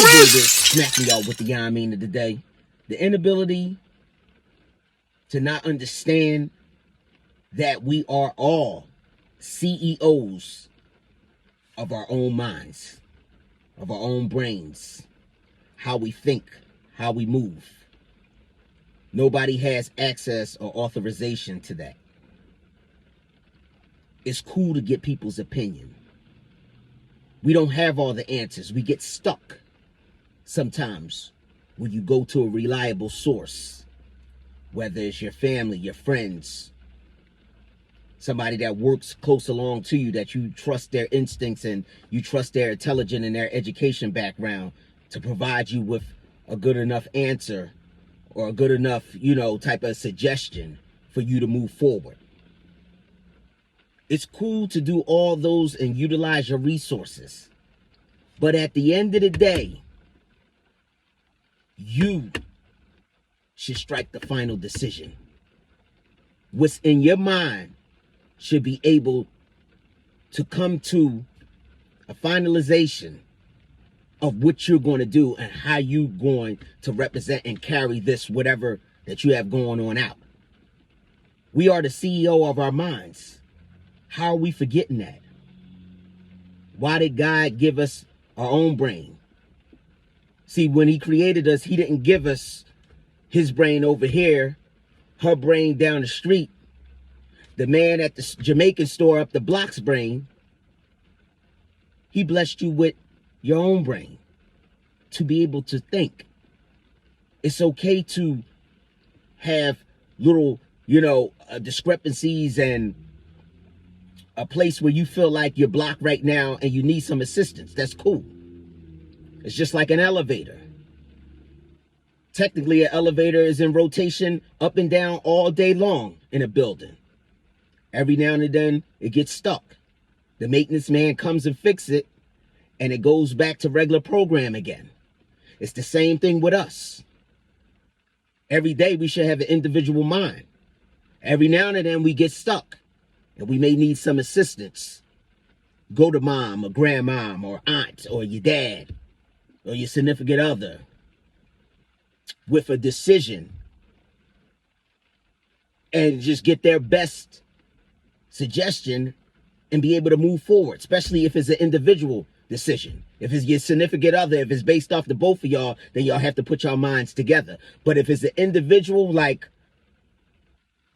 deal with smacking y'all with the Yah-Mean of the day. The inability to not understand that we are all CEOs of our own minds, of our own brains, how we think, how we move. Nobody has access or authorization to that. It's cool to get people's opinion. We don't have all the answers. We get stuck sometimes when you go to a reliable source, whether it's your family, your friends, somebody that works close along to you, that you trust their instincts and you trust their intelligence and their education background to provide you with a good enough answer or a good enough, type of suggestion for you to move forward. It's cool to do all those and utilize your resources. But at the end of the day, you should strike the final decision. What's in your mind should be able to come to a finalization of what you're going to do and how you're going to represent and carry this whatever that you have going on out. We are the CEO of our minds. How are we forgetting that? Why did God give us our own brain? See, when he created us, he didn't give us his brain over here, her brain down the street, the man at the Jamaican store up the block's brain. He blessed you with your own brain to be able to think. It's okay to have little, discrepancies and a place where you feel like you're blocked right now and you need some assistance. That's cool. It's just like an elevator. Technically, an elevator is in rotation up and down all day long in a building. Every now and then, it gets stuck. The maintenance man comes and fixes it, and it goes back to regular program again. It's the same thing with us. Every day, we should have an individual mind. Every now and then, we get stuck, and we may need some assistance. Go to mom or grandmom or aunt or your dad or your significant other with a decision and just get their best suggestion and be able to move forward, especially if it's an individual decision. If it's your significant other, if it's based off the both of y'all, then y'all have to put your minds together. But if it's an individual, like,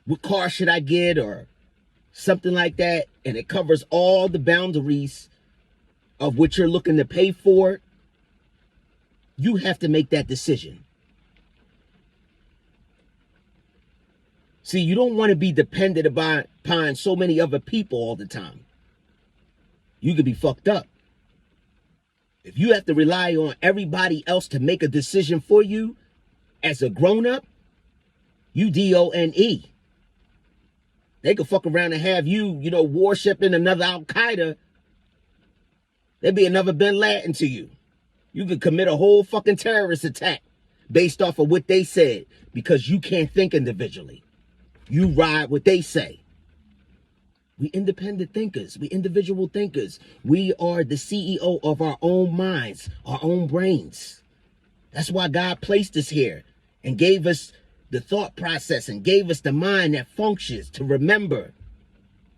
what car should I get or something like that, and it covers all the boundaries of what you're looking to pay for, you have to make that decision. See, you don't want to be dependent upon so many other people all the time. You could be fucked up. If you have to rely on everybody else to make a decision for you as a grown-up, you D-O-N-E. They could fuck around and have you, worshiping another Al-Qaeda. There'd be another Bin Laden to you. You could commit a whole fucking terrorist attack based off of what they said because you can't think individually. You ride what they say. We independent thinkers. We individual thinkers. We are the CEO of our own minds, our own brains. That's why God placed us here and gave us the thought process and gave us the mind that functions to remember,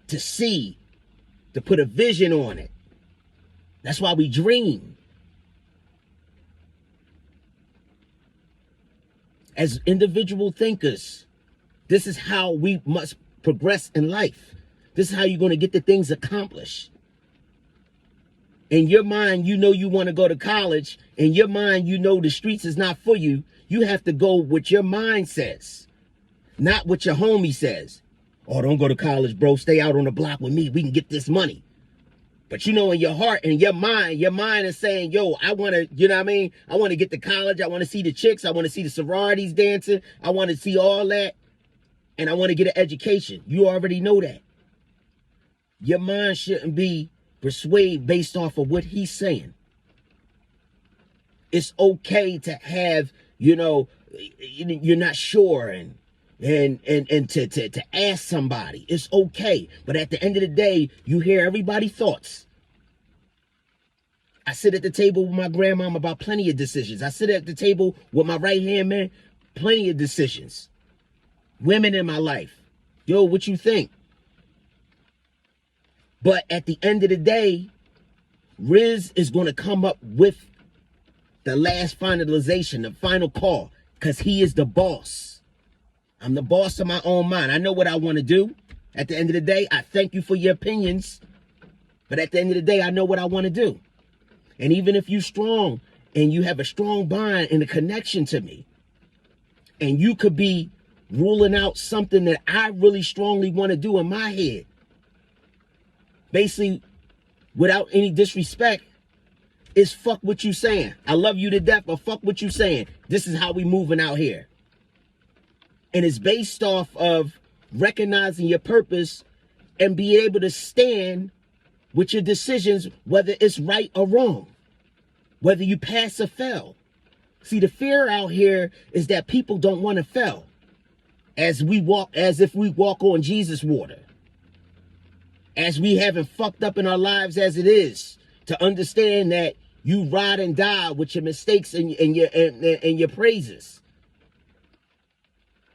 to see, to put a vision on it. That's why we dream. As individual thinkers, this is how we must progress in life. This is how you're going to get the things accomplished. In your mind, you want to go to college. In your mind, the streets is not for you. You have to go what your mind says, not what your homie says. Oh, don't go to college, bro. Stay out on the block with me. We can get this money. But in your heart and your mind is saying, yo, I want to, I want to get to college. I want to see the chicks. I want to see the sororities dancing. I want to see all that. And I want to get an education. You already know that. Your mind shouldn't be persuaded based off of what he's saying. It's okay to have, you're not sure and to ask somebody. It's okay. But at the end of the day, you hear everybody's thoughts. I sit at the table with my grandmama about plenty of decisions. I sit at the table with my right-hand man, plenty of decisions. Women in my life. Yo, what you think? But at the end of the day, Rizz is going to come up with the last finalization, the final call, because he is the boss. I'm the boss of my own mind. I know what I want to do. At the end of the day, I thank you for your opinions. But at the end of the day, I know what I want to do. And even if you're strong and you have a strong bond and a connection to me, and you could be ruling out something that I really strongly want to do in my head, basically, without any disrespect, is fuck what you saying. I love you to death, but fuck what you saying. This is how we moving out here. And it's based off of recognizing your purpose and be able to stand with your decisions, whether it's right or wrong, whether you pass or fail. See, the fear out here is that people don't want to fail as if we walk on Jesus' water. As we haven't fucked up in our lives as it is, to understand that you ride and die with your mistakes and your praises.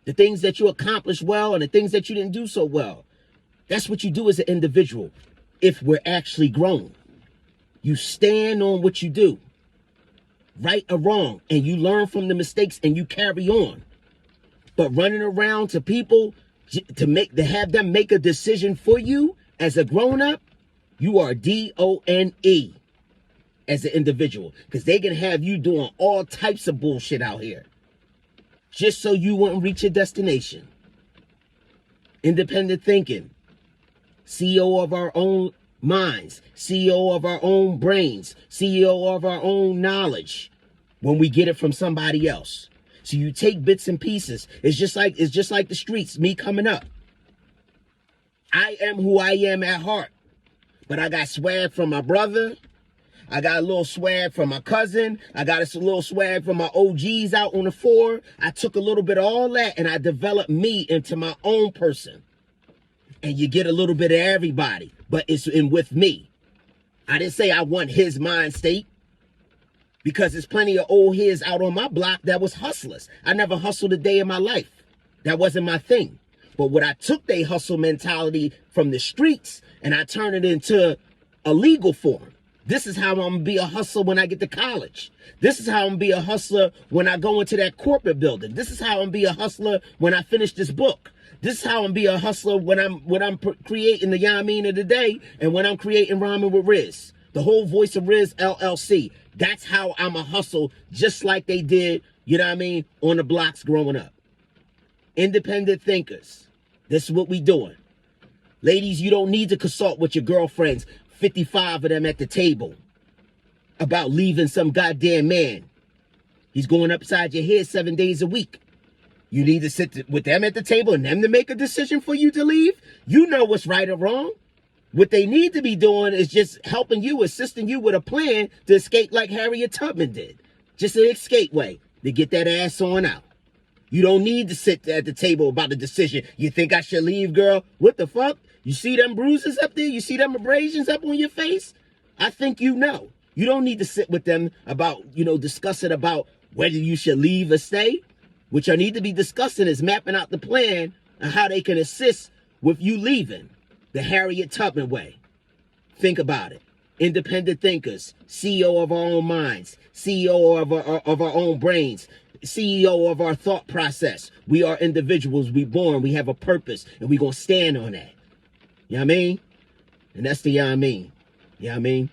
The things that you accomplished well and the things that you didn't do so well. That's what you do as an individual. If we're actually grown, you stand on what you do, right or wrong, and you learn from the mistakes and you carry on. But running around to people to have them make a decision for you as a grown-up, you are DONE as an individual, because they can have you doing all types of bullshit out here just so you wouldn't reach your destination. Independent thinking. CEO of our own minds, CEO of our own brains, CEO of our own knowledge when we get it from somebody else. So you take bits and pieces. It's just like the streets, me coming up. I am who I am at heart, but I got swag from my brother. I got a little swag from my cousin. I got a little swag from my OGs out on the 4. I took a little bit of all that and I developed me into my own person. And you get a little bit of everybody, but it's in with me. I didn't say I want his mind state, because there's plenty of old heads out on my block that was hustlers. I never hustled a day in my life. That wasn't my thing. But what I took they hustle mentality from the streets and I turned it into a legal form. This is how I'm going to be a hustler when I get to college. This is how I'm going to be a hustler when I go into that corporate building. This is how I'm going to be a hustler when I finish this book. This is how I'm going to be a hustler when I'm creating the Yah-Mean of the day and when I'm creating Rhyming with Rizz. The whole Voice of Rizz LLC. That's how I'm a hustle, just like they did, you know what I mean, on the blocks growing up. Independent thinkers. This is what we doing. Ladies, you don't need to consult with your girlfriends, 55 of them at the table, about leaving some goddamn man. He's going upside your head 7 days a week. You need to sit with them at the table and them to make a decision for you to leave. You know what's right or wrong. What they need to be doing is just helping you, assisting you with a plan to escape like Harriet Tubman did. Just an escape way to get that ass on out. You don't need to sit at the table about the decision. You think I should leave, girl? What the fuck? You see them bruises up there? You see them abrasions up on your face? I think you know. You don't need to sit with them about, discussing about whether you should leave or stay. What you need to be discussing is mapping out the plan and how they can assist with you leaving. The Harriet Tubman way. Think about it. Independent thinkers, CEO of our own minds, CEO of our own brains, CEO of our thought process. We are individuals. We born. We have a purpose, and we gonna stand on that. You know what I mean? And that's the Yah-Mean. You know what I mean?